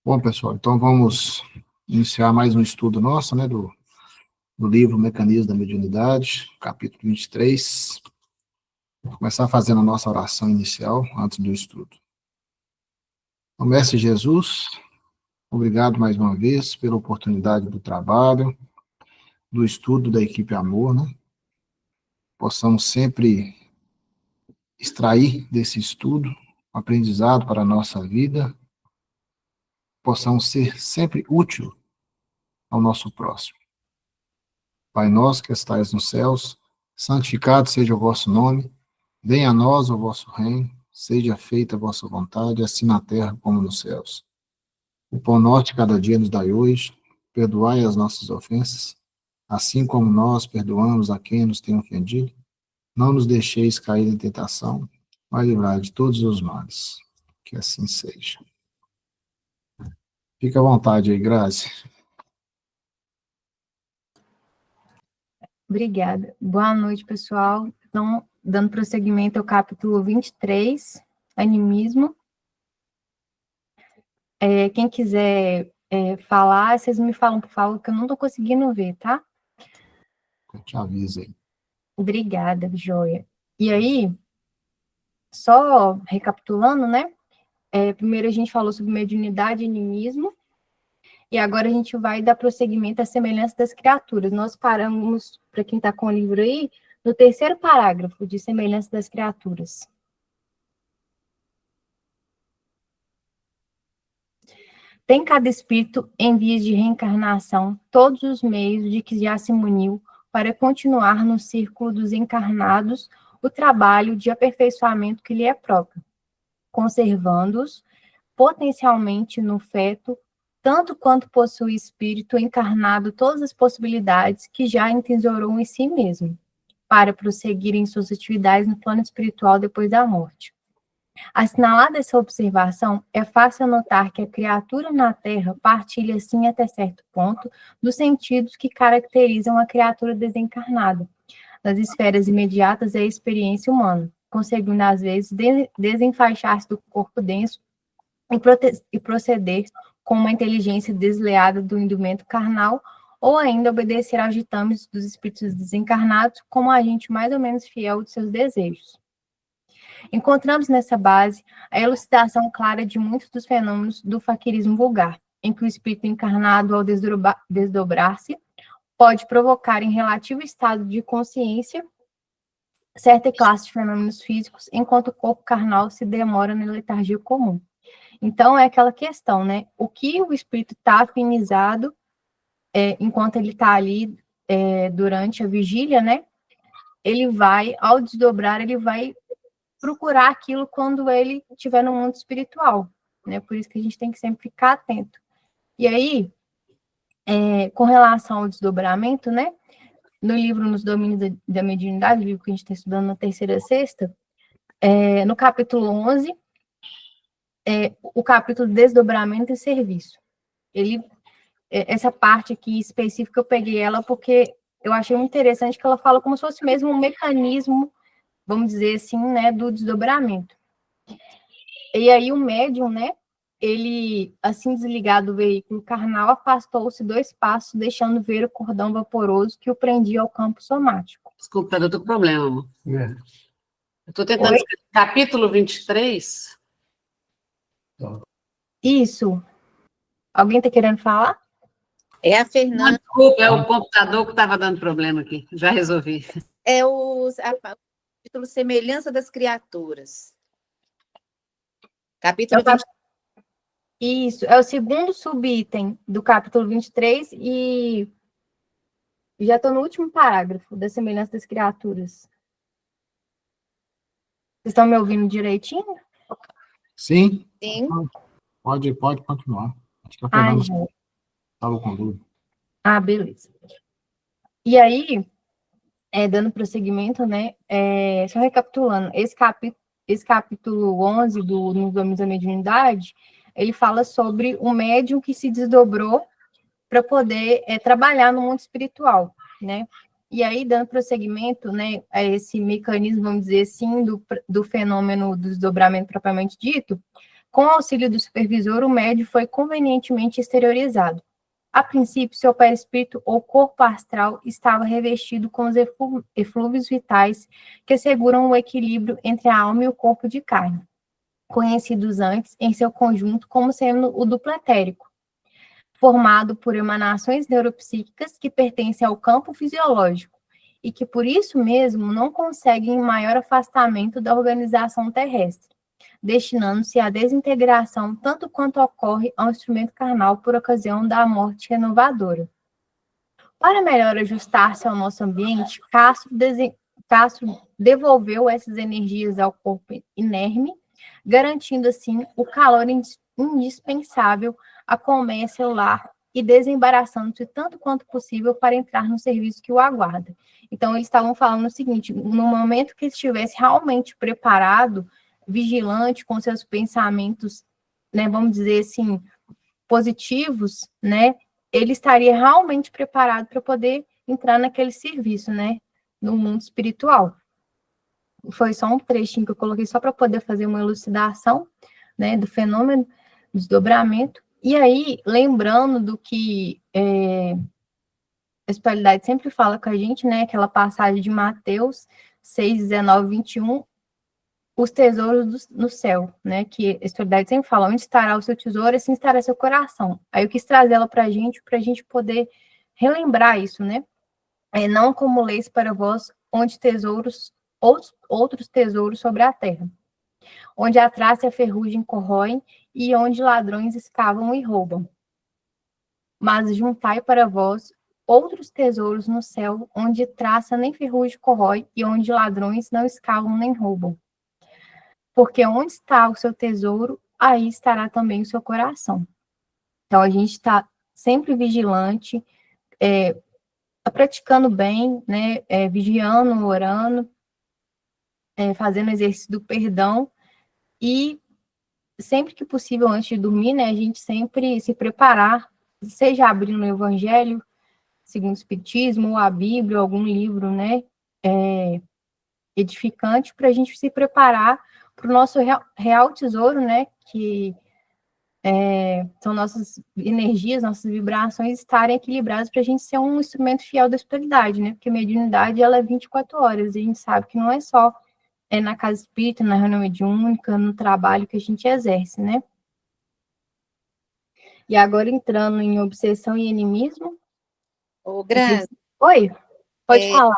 Bom, pessoal, então vamos iniciar mais um estudo nosso, né, do livro Mecanismo da Mediunidade, capítulo 23. Vou começar fazendo a nossa oração inicial, antes do estudo. Então, Mestre Jesus, obrigado mais uma vez pela oportunidade do trabalho, do estudo da equipe Amor, né? Possamos sempre extrair desse estudo um aprendizado para a nossa vida, possamos ser sempre útil ao nosso próximo. Pai nosso que estais nos céus, santificado seja o vosso nome, venha a nós o vosso reino, seja feita a vossa vontade, assim na terra como nos céus. O pão nosso de cada dia nos dai hoje, perdoai as nossas ofensas, assim como nós perdoamos a quem nos tem ofendido. Não nos deixeis cair em tentação, mas livrai de todos os males. Que assim seja. Fica à vontade aí, Grazi. Obrigada. Boa noite, pessoal. Então, dando prosseguimento ao capítulo 23, Animismo. Quem quiser falar, vocês me falam, por favor, que eu não estou conseguindo ver, tá? Eu te aviso aí. Obrigada, joia. E aí, só recapitulando, né? Primeiro a gente falou sobre mediunidade e animismo, e agora a gente vai dar prosseguimento à semelhança das criaturas. Nós paramos, para quem está com o livro aí, no terceiro parágrafo de semelhança das criaturas. Tem cada espírito em vias de reencarnação todos os meios de que já se muniu para continuar no círculo dos encarnados o trabalho de aperfeiçoamento que lhe é próprio, conservando-os potencialmente no feto, tanto quanto possui espírito encarnado todas as possibilidades que já entesourou em si mesmo, para prosseguir em suas atividades no plano espiritual depois da morte. Assinalada essa observação, é fácil notar que a criatura na Terra partilha, sim, até certo ponto, dos sentidos que caracterizam a criatura desencarnada, nas esferas imediatas da experiência humana, conseguindo, às vezes, desenfaixar-se do corpo denso e proceder com uma inteligência desleada do indumento carnal, ou ainda obedecer aos ditames dos espíritos desencarnados como agente mais ou menos fiel de seus desejos. Encontramos nessa base a elucidação clara de muitos dos fenômenos do faquirismo vulgar, em que o espírito encarnado, ao desdobrar-se, pode provocar em relativo estado de consciência certa classe de fenômenos físicos, enquanto o corpo carnal se demora na letargia comum. Então, é aquela questão, né? O que o espírito está afinizado, enquanto ele está ali durante a vigília, né? Ele vai, ao desdobrar, ele vai procurar aquilo quando ele estiver no mundo espiritual, né? Por isso que a gente tem que sempre ficar atento. E aí, com relação ao desdobramento, né? No livro Nos Domínios da Mediunidade, o livro que a gente está estudando na terceira e sexta, no capítulo 11, o capítulo Desdobramento e Serviço. Essa parte aqui específica, eu peguei ela porque eu achei muito interessante que ela fala como se fosse mesmo um mecanismo, vamos dizer assim, né, do desdobramento. E aí o médium, né, ele, assim desligado do veículo carnal, afastou-se 2 passos, deixando ver o cordão vaporoso que o prendia ao campo somático. Desculpa, eu estou com problema, amor. Eu estou tentando escrever capítulo 23. Isso. Alguém está querendo falar? É a Fernanda. Desculpa, é o computador que estava dando problema aqui. Já resolvi. É o título Semelhança das Criaturas. Capítulo 20. Isso, é o segundo subitem do capítulo 23 e já estou no último parágrafo da semelhança das criaturas. Vocês estão me ouvindo direitinho? Sim? Sim. Pode continuar. Acho que a Ai, Fernanda estava com dúvida. beleza. E aí, dando prosseguimento, né, só recapitulando, esse capítulo 11 do Nos Domínios da Mediunidade, ele fala sobre um médium que se desdobrou para poder trabalhar no mundo espiritual, né? E aí, dando prosseguimento, né, a esse mecanismo, vamos dizer assim, do fenômeno do desdobramento propriamente dito, Com o auxílio do supervisor, o médio foi convenientemente exteriorizado. A princípio, seu perispírito ou corpo astral estava revestido com os eflúvios vitais que asseguram o equilíbrio entre a alma e o corpo de carne, conhecidos antes, em seu conjunto, como sendo o duplo etérico, formado por emanações neuropsíquicas que pertencem ao campo fisiológico e que, por isso mesmo, não conseguem maior afastamento da organização terrestre, destinando-se à desintegração tanto quanto ocorre ao instrumento carnal por ocasião da morte renovadora. Para melhor ajustar-se ao nosso ambiente, Castro devolveu essas energias ao corpo inerme, garantindo assim o calor indispensável à colmeia celular e desembaraçando-se tanto quanto possível para entrar no serviço que o aguarda. Então, eles estavam falando o seguinte: no momento que ele estivesse realmente preparado, vigilante, com seus pensamentos, né, vamos dizer assim, positivos, né, ele estaria realmente preparado para poder entrar naquele serviço, né, no mundo espiritual. Foi só um trechinho que eu coloquei só para poder fazer uma elucidação, né, do fenômeno do desdobramento. E aí, lembrando do que a espiritualidade sempre fala com a gente, né, aquela passagem de Mateus 6, 19, 21, os tesouros no céu, né, que a espiritualidade sempre fala, onde estará o seu tesouro, assim estará seu coração. Aí eu quis trazer ela para a gente poder relembrar isso, né, não como leis para vós, onde tesouros, outros tesouros sobre a terra, onde a traça e a ferrugem corroem, e onde ladrões escavam e roubam. Mas juntai para vós outros tesouros no céu, onde traça nem ferrugem corrói, e onde ladrões não escavam nem roubam. Porque onde está o seu tesouro, aí estará também o seu coração. Então, a gente está sempre vigilante, praticando bem, né, vigiando, orando, fazendo exercício do perdão, e sempre que possível, antes de dormir, né, a gente sempre se preparar, seja abrindo o Evangelho, segundo o Espiritismo, ou a Bíblia, ou algum livro, né, edificante, para a gente se preparar para o nosso real tesouro, né, que são nossas energias, nossas vibrações estarem equilibradas para a gente ser um instrumento fiel da espiritualidade, né, porque a mediunidade, ela é 24 horas, e a gente sabe que não é só na casa espírita, na reunião mediúnica, no trabalho que a gente exerce, né. E agora, entrando em obsessão e animismo. Ô, Grazi, Oi, pode falar.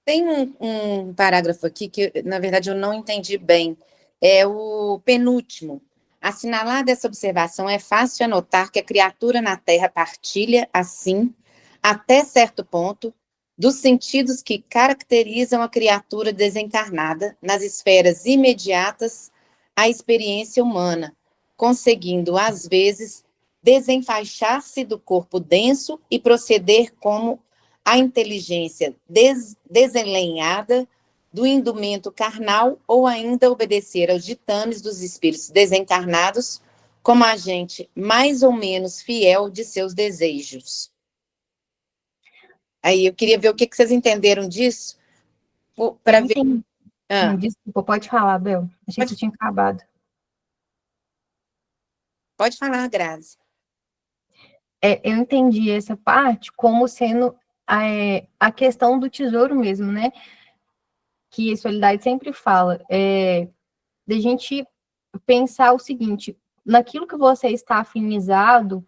tem um parágrafo aqui que, na verdade, eu não entendi bem. É o penúltimo. Assinalada essa observação, é fácil anotar que a criatura na Terra partilha, assim, até certo ponto, dos sentidos que caracterizam a criatura desencarnada nas esferas imediatas à experiência humana, conseguindo, às vezes, desenfaixar-se do corpo denso e proceder como a inteligência desenlenhada do indumento carnal ou ainda obedecer aos ditames dos espíritos desencarnados como agente mais ou menos fiel de seus desejos. Aí eu queria ver o que vocês entenderam disso, para ver. Desculpa, pode falar, Bel. Achei que você tinha acabado. Pode falar, Grazi. Eu entendi essa parte como sendo a questão do tesouro mesmo, né? Que a espiritualidade sempre fala, de a gente pensar o seguinte, naquilo que você está afinizado,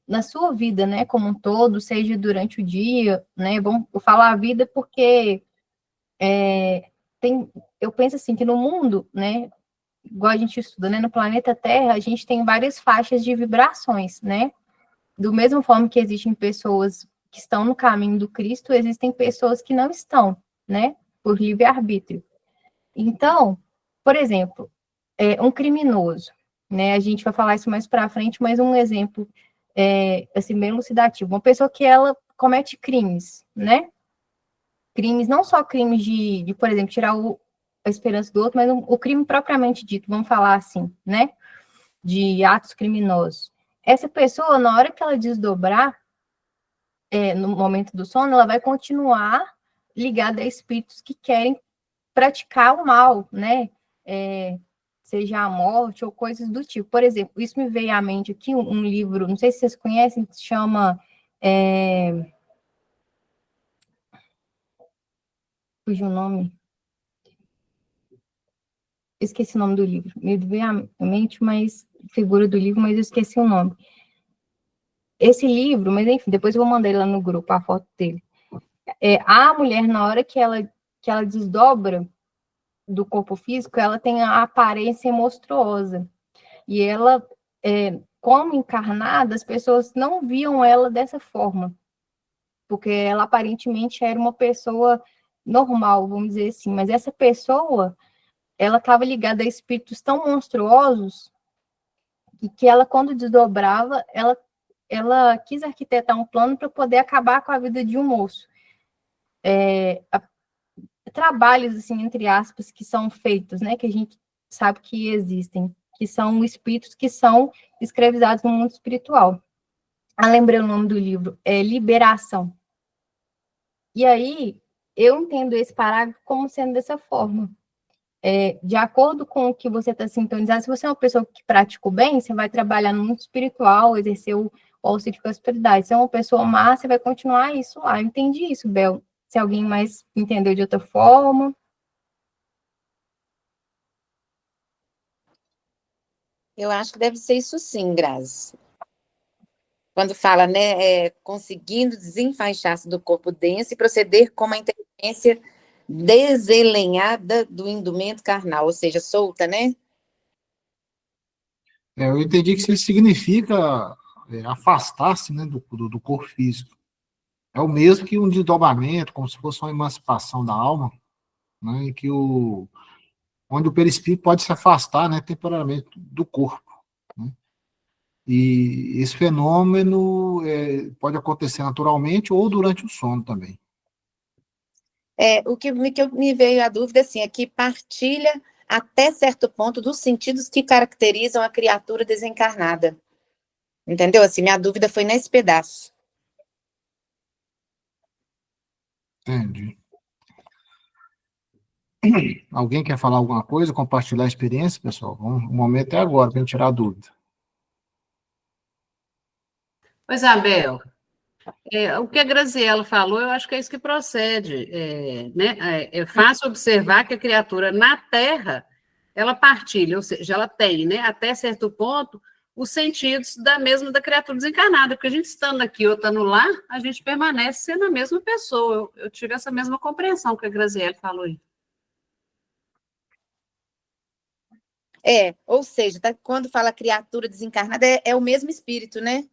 na sua vida, né, como um todo, seja durante o dia, né, vamos falar a vida porque eu penso assim, que no mundo, né, igual a gente estuda, né, no planeta Terra, a gente tem várias faixas de vibrações, né, do mesmo forma que existem pessoas que estão no caminho do Cristo, existem pessoas que não estão, né, por livre-arbítrio. Então, por exemplo, um criminoso, né, a gente vai falar isso mais para frente, mas um exemplo, assim, bem elucidativo, uma pessoa que ela comete crimes, né, crimes, não só crimes de por exemplo, tirar a esperança do outro, mas o crime propriamente dito, vamos falar assim, né, de atos criminosos. Essa pessoa, na hora que ela desdobrar, no momento do sono, ela vai continuar ligada a espíritos que querem praticar o mal, né, seja a morte ou coisas do tipo. Por exemplo, isso me veio à mente aqui, um livro, não sei se vocês conhecem, que se chama... Fugiu o nome? Esqueci o nome do livro. Me veio à mente, mas figura do livro, mas eu esqueci o nome. Esse livro, mas enfim, depois eu vou mandar ele lá no grupo, a foto dele. A mulher, na hora que ela desdobra do corpo físico, ela tem a aparência monstruosa. E ela, como encarnada, as pessoas não viam ela dessa forma, porque ela aparentemente era uma pessoa normal, vamos dizer assim, mas essa pessoa, ela estava ligada a espíritos tão monstruosos e que ela, quando desdobrava, ela quis arquitetar um plano para poder acabar com a vida de um moço. Trabalhos, assim, entre aspas, que são feitos, né, que a gente sabe que existem, que são espíritos que são escravizados no mundo espiritual. Lembrei o nome do livro, Liberação. E aí, eu entendo esse parágrafo como sendo dessa forma. De acordo com o que você está sintonizado, se você é uma pessoa que pratica o bem, você vai trabalhar no mundo espiritual, exercer o auxílio de prosperidade. Se é uma pessoa má, você vai continuar isso lá. Eu entendi isso, Bel. Se alguém mais entendeu de outra forma. Eu acho que deve ser isso sim, Grazi. Quando fala, né, conseguindo desenfaixar-se do corpo denso e proceder com uma inteligência deselenhada do indumento carnal, ou seja, solta, né? Eu entendi que isso significa afastar-se, né, do corpo físico. É o mesmo que um desdobramento, como se fosse uma emancipação da alma, né, em que onde o perispírito pode se afastar, né, temporariamente do corpo. Né? E esse fenômeno pode acontecer naturalmente ou durante o sono também. O que me veio a dúvida, assim, é que partilha até certo ponto dos sentidos que caracterizam a criatura desencarnada. Entendeu? Assim, minha dúvida foi nesse pedaço. Entendi. Alguém quer falar alguma coisa, compartilhar a experiência, pessoal? O momento é agora, para a gente tirar a dúvida. Pois, Abel, o que a Graziela falou, eu acho que é isso que procede. Né? É fácil observar que a criatura na Terra, ela partilha, ou seja, ela tem, né, até certo ponto, os sentidos da criatura desencarnada, porque a gente estando aqui ou estando lá, a gente permanece sendo a mesma pessoa. Eu tive essa mesma compreensão que a Graziela falou aí. Ou seja, quando fala criatura desencarnada, é o mesmo espírito, né?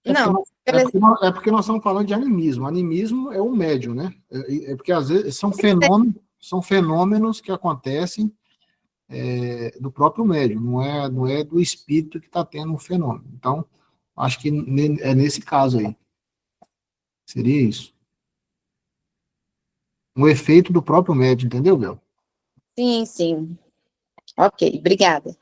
Não. É porque nós estamos falando de animismo. Animismo é o médium, né? Porque às vezes são fenômenos que acontecem do próprio médium, não é do espírito que está tendo um fenômeno. Então, acho que é nesse caso aí. Seria isso. Um efeito do próprio médium, entendeu, Bel? Sim, sim. Ok, obrigada.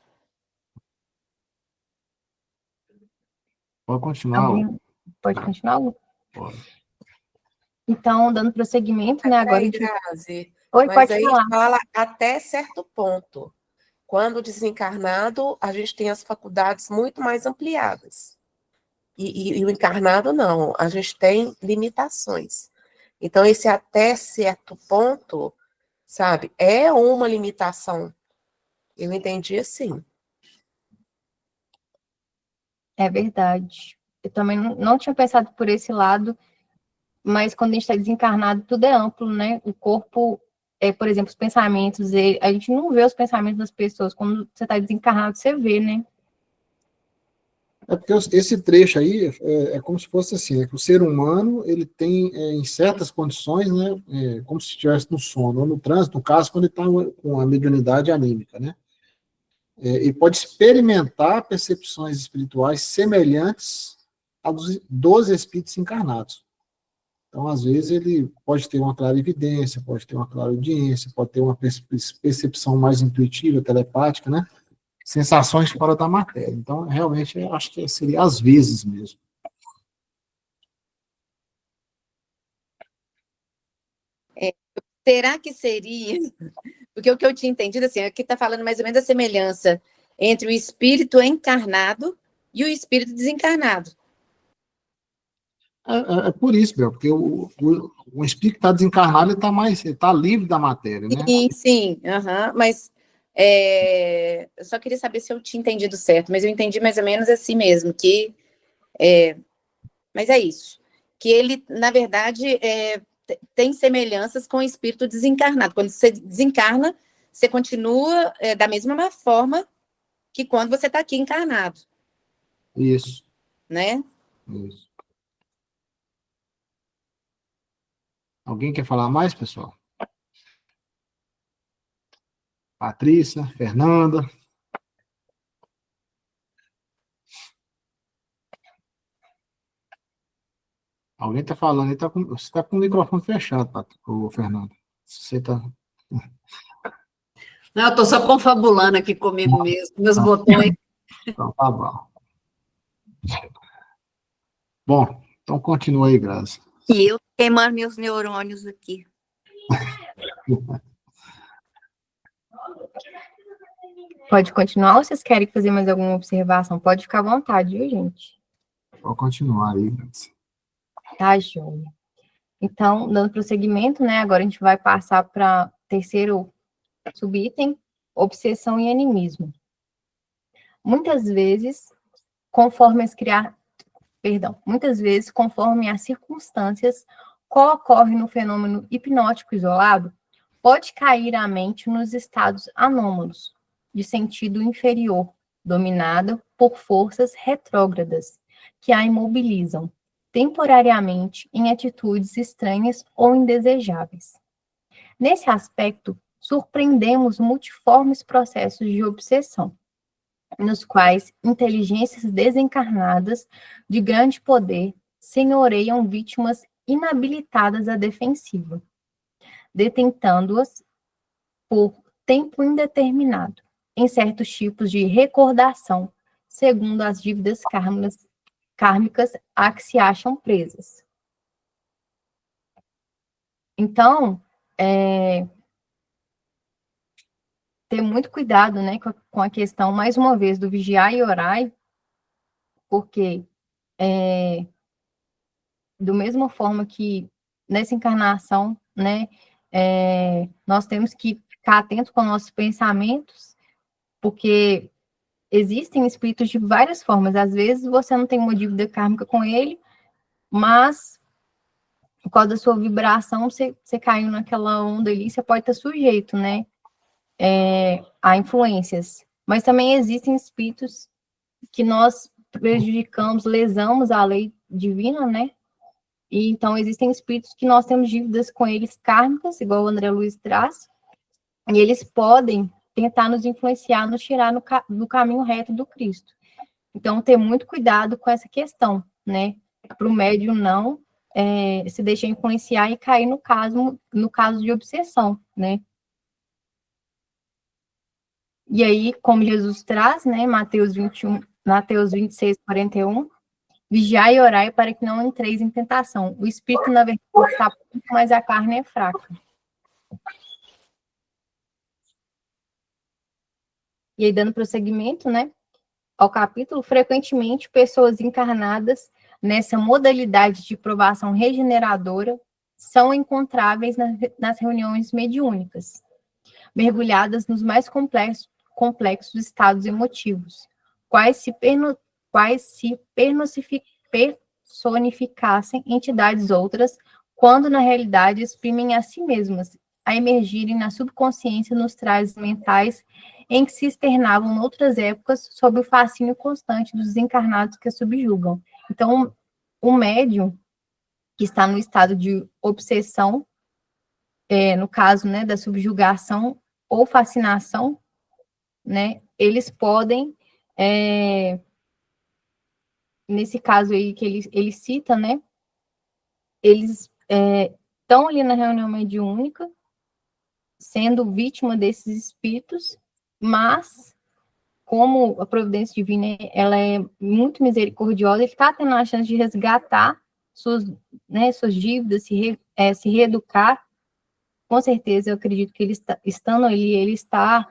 Pode continuar. Alguém pode continuar? Pode. Então, dando prosseguimento, né? Agora. Grazi, Oi, mas pode aí falar. fala até certo ponto. Quando desencarnado, a gente tem as faculdades muito mais ampliadas. E o encarnado, não. A gente tem limitações. Então, esse até certo ponto, sabe, é uma limitação. Eu entendi assim. É verdade. Eu também não tinha pensado por esse lado, mas quando a gente está desencarnado, tudo é amplo, né? O corpo, por exemplo, os pensamentos, a gente não vê os pensamentos das pessoas. Quando você está desencarnado, você vê, né? É porque esse trecho aí é como se fosse assim, né, que o ser humano, ele tem, em certas condições, né, como se estivesse no sono, ou no trânsito, no caso, quando ele está com a mediunidade anímica, né, e pode experimentar percepções espirituais semelhantes dos espíritos encarnados. Então, às vezes, ele pode ter uma clarividência, pode ter uma clareaudiência, pode ter uma percepção mais intuitiva, telepática, né, sensações fora da matéria. Então, realmente, eu acho que seria às vezes mesmo. Será que seria Porque o que eu tinha entendido, assim, aqui está falando mais ou menos a semelhança entre o espírito encarnado e o espírito desencarnado. É por isso, Bel, porque o espírito que está desencarnado, ele está livre da matéria, né? Sim, mas eu só queria saber se eu tinha entendido certo, mas eu entendi mais ou menos assim mesmo, mas é isso, que ele, na verdade, tem semelhanças com o espírito desencarnado. Quando você desencarna, você continua da mesma forma que quando você está aqui encarnado. Isso. Né? Isso. Alguém quer falar mais, pessoal? Patrícia, Fernanda. Alguém está falando, você está com o microfone fechado, Fernando. Você está... Não, eu estou só confabulando aqui comigo mesmo, meus botões. Então, tá bom. Bom, então continua aí, Graça. E eu queimando meus neurônios aqui. Pode continuar ou vocês querem fazer mais alguma observação? Pode ficar à vontade, viu, gente? Vou continuar aí, Graça. Tá, joia. Então, dando prosseguimento, né? Agora a gente vai passar para terceiro subitem, obsessão e animismo. Muitas vezes, conforme as circunstâncias co-ocorre no fenômeno hipnótico isolado, pode cair a mente nos estados anômalos, de sentido inferior, dominada por forças retrógradas, que a imobilizam, temporariamente, em atitudes estranhas ou indesejáveis. Nesse aspecto, surpreendemos multiformes processos de obsessão, nos quais inteligências desencarnadas de grande poder senhoreiam vítimas inabilitadas à defensiva, detentando-as por tempo indeterminado, em certos tipos de recordação, segundo as dívidas kármicas a que se acham presas. Então, ter muito cuidado, né, com a questão, mais uma vez, do vigiar e orar, porque do mesma forma que nessa encarnação, né, nós temos que ficar atentos com nossos pensamentos, porque existem espíritos de várias formas. Às vezes você não tem uma dívida kármica com ele, mas por causa da sua vibração, você caiu naquela onda ali, você pode estar sujeito, né, a influências. Mas também existem espíritos que nós prejudicamos, lesamos a lei divina, né? E então existem espíritos que nós temos dívidas com eles kármicas, igual o André Luiz traz, e eles podem tentar nos influenciar, nos tirar do caminho reto do Cristo. Então, ter muito cuidado com essa questão, né? Para o médium não se deixar influenciar e cair no caso de obsessão, né? E aí, como Jesus traz, né, Mateus 26, 41, vigiai e orai para que não entreis em tentação. O espírito, na verdade, está pronto, mas a carne é fraca. E aí, dando prosseguimento, né, ao capítulo, frequentemente, pessoas encarnadas nessa modalidade de provação regeneradora são encontráveis nas reuniões mediúnicas, mergulhadas nos mais complexos estados emotivos, quais se personificassem entidades outras, quando na realidade exprimem a si mesmas, a emergirem na subconsciência nos trajes mentais em que se externavam em outras épocas sob o fascínio constante dos desencarnados que a subjugam. Então, o médium que está no estado de obsessão, no caso, né, da subjugação ou fascinação, né, eles podem, nesse caso aí que ele cita, né, eles estão ali na reunião mediúnica, sendo vítima desses espíritos, mas, como a providência divina ela é muito misericordiosa, ele está tendo a chance de resgatar suas dívidas, se reeducar, com certeza, eu acredito que ele está, estando ali, ele está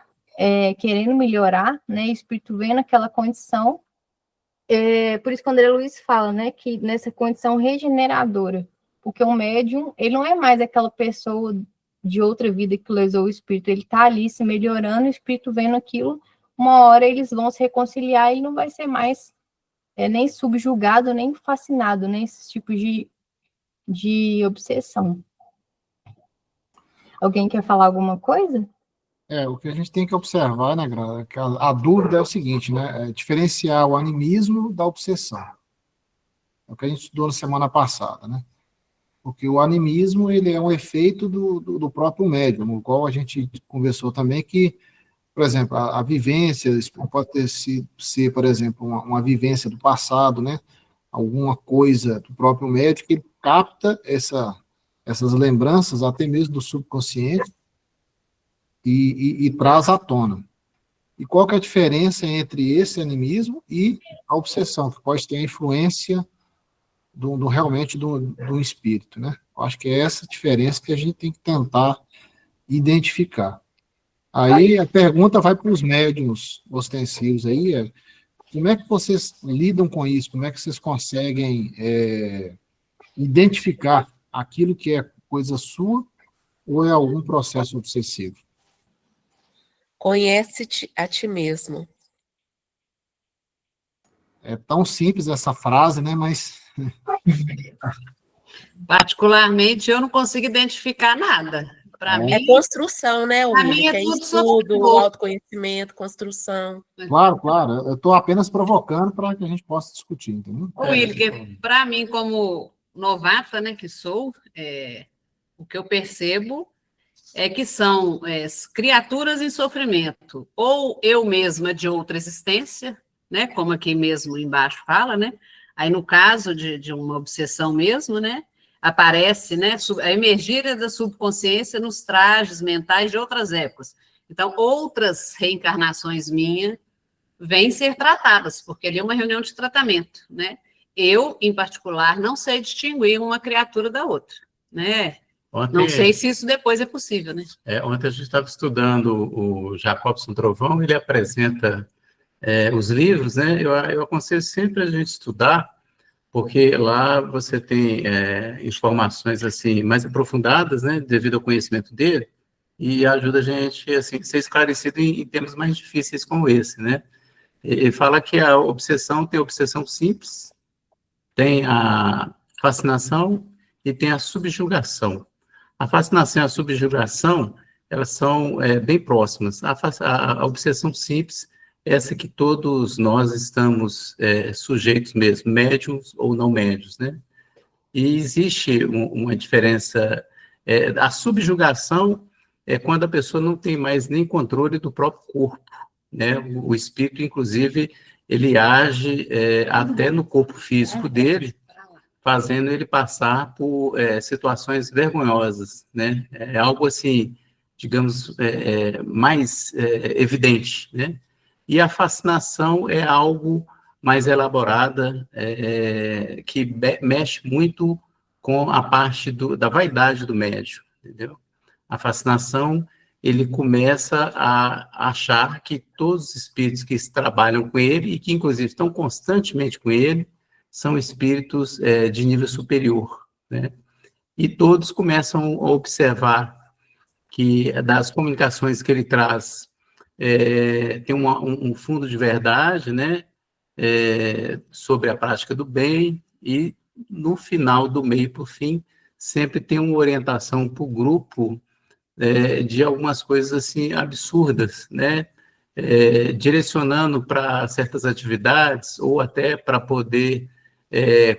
querendo melhorar, né? O espírito vendo aquela condição. Por isso que o André Luiz fala, né, que nessa condição regeneradora, porque o médium, ele não é mais aquela pessoa de outra vida que lesou o espírito, ele está ali se melhorando, o espírito vendo aquilo, uma hora eles vão se reconciliar e ele não vai ser mais nem subjugado, nem fascinado, né, esse tipo de obsessão. Alguém quer falar alguma coisa? O que a gente tem que observar, né, Gra, que a dúvida é o seguinte, né, diferenciar o animismo da obsessão. É o que a gente estudou na semana passada, né? Porque o animismo, ele é um efeito do próprio médium, no qual a gente conversou também que, por exemplo, a vivência, pode ser, por exemplo, uma vivência do passado, né? Alguma coisa do próprio médium que ele capta essas lembranças, até mesmo do subconsciente, e traz à tona. E qual que é a diferença entre esse animismo e a obsessão, que pode ter a influência realmente do espírito, né? Eu acho que é essa diferença que a gente tem que tentar identificar. Aí a pergunta vai para os médiuns ostensivos aí, como é que vocês lidam com isso? Como é que vocês conseguem identificar aquilo que é coisa sua ou é algum processo obsessivo? Conhece-te a ti mesmo. É tão simples essa frase, né? Mas Particularmente, eu não consigo identificar nada. Para mim, É construção, né, pra William? mim é Que é tudo estudo, sobre autoconhecimento, construção. claro, eu estou apenas provocando para que a gente possa discutir, entendeu? William, para mim, como novata, né, que sou, o que eu percebo é que são criaturas em sofrimento, ou eu mesma de outra existência, né, como aqui mesmo embaixo fala, né? Aí, no caso de uma obsessão mesmo, né, aparece, né, a emergíria da subconsciência nos trajes mentais de outras épocas. Então, outras reencarnações minhas vêm ser tratadas, porque ali é uma reunião de tratamento, né? Eu, em particular, não sei distinguir uma criatura da outra, né? Não sei se isso depois é possível, né? Ontem a gente estava estudando o Jacobson Trovão, ele apresenta os livros, né? Eu aconselho sempre a gente estudar, porque lá você tem informações assim mais aprofundadas, né, devido ao conhecimento dele, e ajuda a gente assim, a ser esclarecido em termos mais difíceis como esse, né? Ele fala que a obsessão tem a obsessão simples, tem a fascinação e tem a subjugação. A fascinação e a subjugação, elas são bem próximas. A obsessão simples é essa que todos nós estamos sujeitos mesmo, médiums ou não médiums, né? E existe uma diferença. A subjugação é quando a pessoa não tem mais nem controle do próprio corpo, né? O espírito, inclusive, ele age até no corpo físico dele, fazendo ele passar por situações vergonhosas, né? É algo assim, digamos, mais evidente, né? E a fascinação é algo mais elaborada, que mexe muito com a parte da vaidade do médium, entendeu? A fascinação, ele começa a achar que todos os espíritos que trabalham com ele e que, inclusive, estão constantemente com ele, são espíritos de nível superior, né? E todos começam a observar que das comunicações que ele traz tem um fundo de verdade, né? Sobre a prática do bem, e no final, do meio para o fim, sempre tem uma orientação para o grupo de algumas coisas assim absurdas, né? Direcionando para certas atividades ou até para poder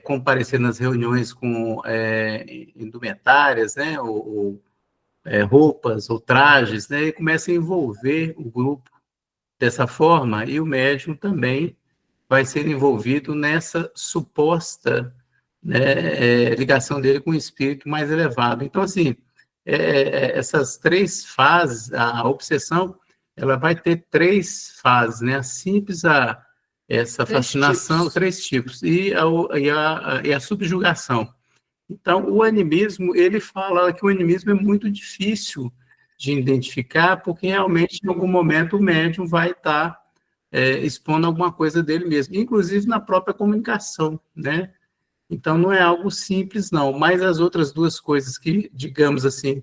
comparecer nas reuniões com indumentárias, né? Ou roupas ou trajes, né? E começa a envolver o grupo dessa forma, e o médium também vai ser envolvido nessa suposta, né, ligação dele com o espírito mais elevado. Então, assim, essas três fases, a obsessão, ela vai ter três fases, né? A simples, essa fascinação, três tipos, e a subjugação, Então, o animismo, ele fala que o animismo é muito difícil de identificar, porque realmente, em algum momento, o médium vai estar expondo alguma coisa dele mesmo, inclusive na própria comunicação, né? Então, não é algo simples, não. Mas as outras duas coisas que, digamos assim,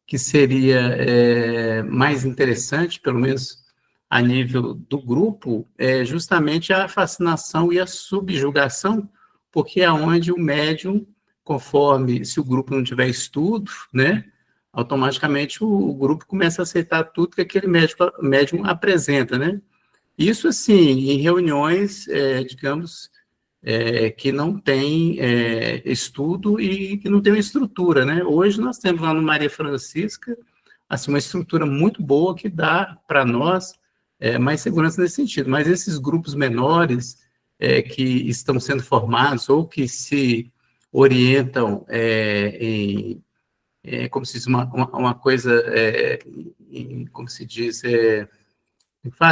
que seria mais interessante, pelo menos a nível do grupo, é justamente a fascinação e a subjugação, porque é onde o médium, conforme, se o grupo não tiver estudo, né, automaticamente o grupo começa a aceitar tudo que aquele médium apresenta, né? Isso, assim, em reuniões, digamos, que não tem estudo e que não tem uma estrutura, né? Hoje nós temos lá no Maria Francisca, assim, uma estrutura muito boa que dá para nós mais segurança nesse sentido, mas esses grupos menores que estão sendo formados ou que se orientam em, como se diz, uma coisa, como se diz,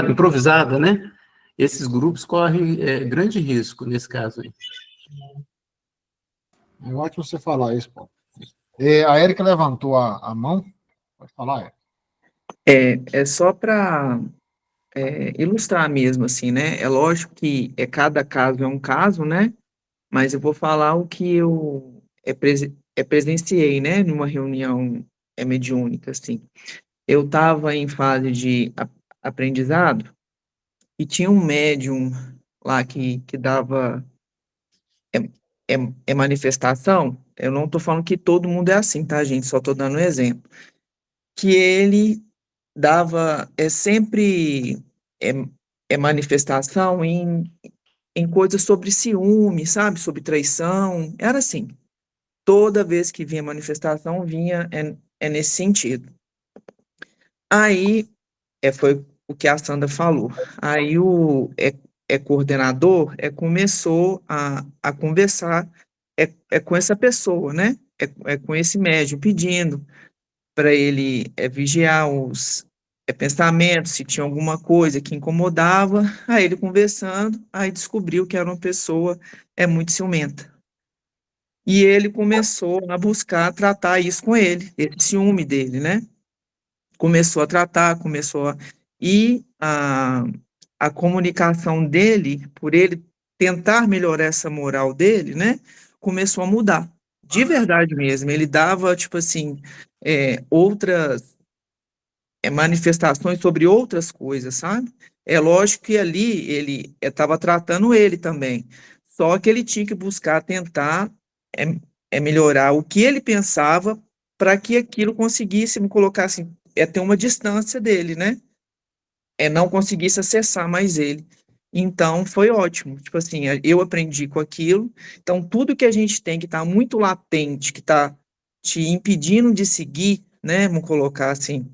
improvisada, né? Esses grupos correm grande risco nesse caso aí. É ótimo você falar isso, Paulo. A Érica levantou a mão. Pode falar, Érica. É só para ilustrar mesmo, assim, né? É lógico que cada caso é um caso, né? Mas eu vou falar o que eu presenciei, né? Numa reunião mediúnica, assim. Eu estava em fase de aprendizado e tinha um médium lá que dava manifestação. Eu não estou falando que todo mundo é assim, tá, gente? Só estou dando um exemplo. Que ele dava sempre manifestação em coisas sobre ciúme, sabe? Sobre traição. Era assim. Toda vez que vinha manifestação, vinha nesse sentido. Aí, foi o que a Sandra falou. Aí o coordenador começou a conversar com essa pessoa, né? Com esse médium, pedindo para ele vigiar os pensamentos, se tinha alguma coisa que incomodava. Aí ele conversando, aí descobriu que era uma pessoa muito ciumenta. E ele começou a buscar tratar isso com ele, esse ciúme dele, né? Começou a tratar, E a comunicação dele, por ele tentar melhorar essa moral dele, né? Começou a mudar. De verdade mesmo. Ele dava, tipo assim, outras manifestações sobre outras coisas, sabe? É lógico que ali ele estava tratando ele também. Só que ele tinha que buscar tentar melhorar o que ele pensava para que aquilo conseguisse me colocar assim, ter uma distância dele, né? Não conseguisse acessar mais ele. Então, foi ótimo. Tipo assim, eu aprendi com aquilo. Então, tudo que a gente tem que está muito latente, que está te impedindo de seguir, né? Vamos colocar assim,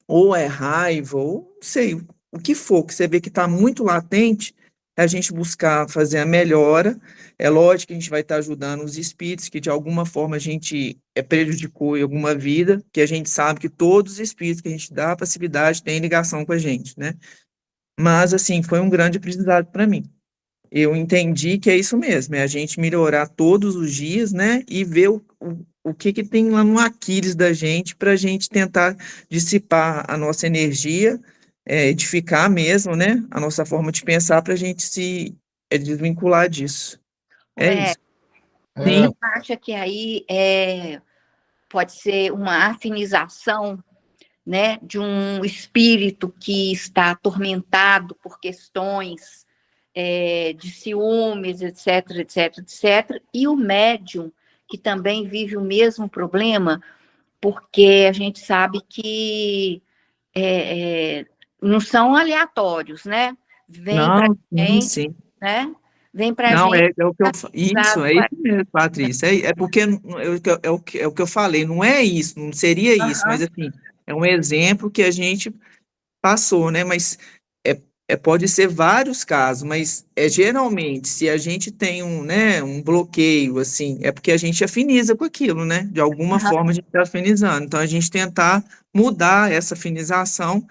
ou é raiva, ou não sei, o que for, que você vê que está muito latente, é a gente buscar fazer a melhora. É lógico que a gente vai estar ajudando os espíritos que de alguma forma a gente prejudicou em alguma vida, que a gente sabe que todos os espíritos que a gente dá passividade têm ligação com a gente, né? Mas, assim, foi um grande aprendizado para mim. Eu entendi que é isso mesmo, é a gente melhorar todos os dias, né? E ver o que tem lá no Aquiles da gente para a gente tentar dissipar a nossa energia, edificar mesmo, né? A nossa forma de pensar para a gente se desvincular disso. Isso. Sim. Você acha que aí pode ser uma afinização, né, de um espírito que está atormentado por questões de ciúmes, etc, etc, etc, e o médium, que também vive o mesmo problema, porque a gente sabe que não são aleatórios, né? Vem para gente, sim. né? Vem para Não, gente. é o que eu isso, é isso mesmo, Patrícia. É o que eu falei, não é isso, não seria isso, mas assim, é um exemplo que a gente passou, né? Mas pode ser vários casos, mas geralmente, se a gente tem um bloqueio, assim, é porque a gente afiniza com aquilo, né? De alguma forma a gente está afinizando. Então, a gente tentar mudar essa afinização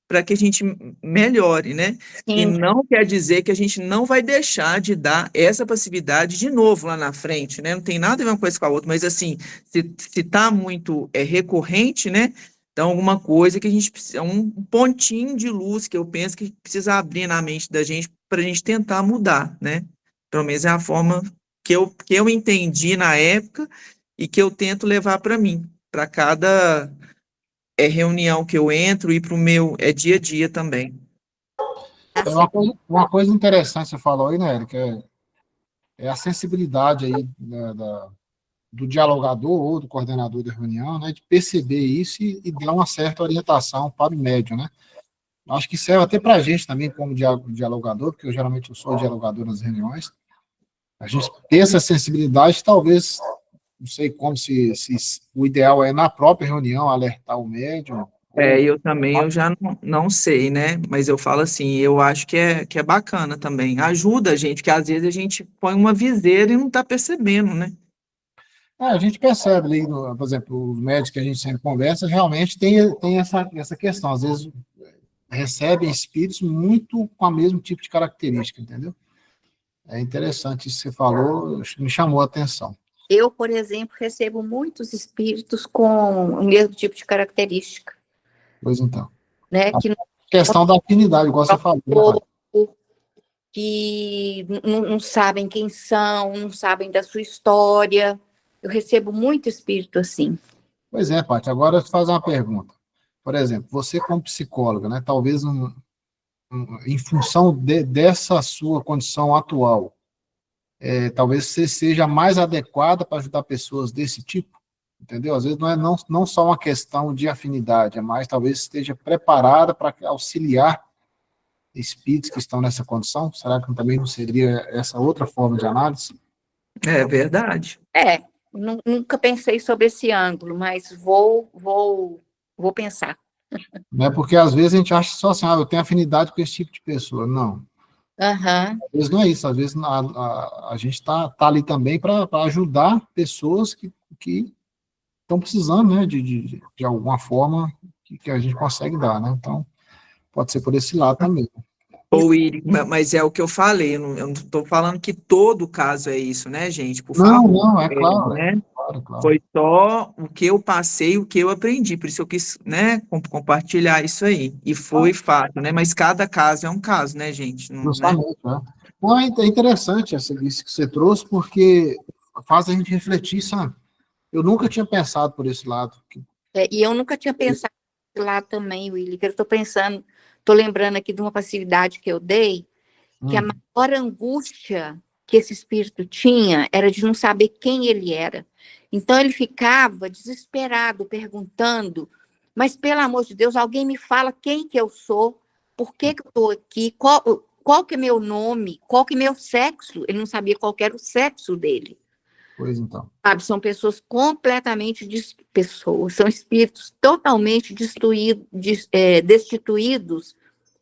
para que a gente melhore, né? E Sim, não quer dizer que a gente não vai deixar de dar essa passividade de novo lá na frente, né? Não tem nada a ver uma coisa com a outra, mas assim, se tá muito recorrente, né? Então, alguma coisa que a gente precisa, um pontinho de luz que eu penso que precisa abrir na mente da gente para a gente tentar mudar, né? Pelo menos é a forma que eu entendi na época e que eu tento levar para mim, para cada reunião que eu entro e para o meu dia a dia também. tá É certo. uma coisa interessante que você falou aí, né, Érica, é a sensibilidade aí do dialogador ou do coordenador da reunião, né, de perceber isso e dar uma certa orientação para o médium, né. Acho que serve até para a gente também, como dialogador, porque eu sou dialogador nas reuniões, a gente ter essa sensibilidade, talvez, não sei como, se o ideal é na própria reunião alertar o médium. Eu também, eu já não sei, né? Mas eu falo assim, eu acho que é bacana também. Ajuda a gente, que às vezes a gente põe uma viseira e não está percebendo, né? A gente percebe ali, por exemplo, os médicos que a gente sempre conversa, realmente tem essa questão. Às vezes recebem espíritos muito com o mesmo tipo de característica, entendeu? É interessante isso que você falou, me chamou a atenção. Eu, por exemplo, recebo muitos espíritos com o mesmo tipo de característica, Pois então. né? A Que questão da afinidade, igual você falou, né, Fábio? que não sabem quem são, não sabem da sua história. Eu recebo muito espírito assim. Pois é, Paty. Agora eu te fazer uma pergunta. Por exemplo, você como psicóloga, né, talvez em função dessa sua condição atual, talvez você seja mais adequada para ajudar pessoas desse tipo, entendeu? Às vezes não só uma questão de afinidade, é mais talvez esteja preparada para auxiliar espíritos que estão nessa condição. Será que também não seria essa outra forma de análise? É verdade. Nunca pensei sobre esse ângulo, mas vou pensar. Não é porque às vezes a gente acha só assim, eu tenho afinidade com esse tipo de pessoa. Não. Aham. Às vezes não é isso, às vezes a gente está ali também para ajudar pessoas que estão precisando, né, de alguma forma que a gente consegue dar, né? Então, pode ser por esse lado também. Ou mas é o que eu falei, eu não estou falando que todo caso é isso, né, gente? Por Não, favor. não, é claro, Né? claro, claro. Foi só o que eu passei, o que eu aprendi, por isso eu quis, né, compartilhar isso aí. E foi fato, né? Mas cada caso é um caso, né, gente? Né? Justamente, né? Não, é interessante isso que você trouxe, porque faz a gente refletir, sabe? Eu nunca tinha pensado por esse lado. E eu nunca tinha pensado lá também, Willy, que eu estou lembrando aqui de uma passividade que eu dei, que a maior angústia que esse espírito tinha era de não saber quem ele era. Então ele ficava desesperado, perguntando, mas pelo amor de Deus, alguém me fala quem que eu sou, por que que eu estou aqui, qual que é meu nome, qual que é meu sexo. Ele não sabia qual que era o sexo dele. Pois então. Sabe, são pessoas completamente são espíritos totalmente destituídos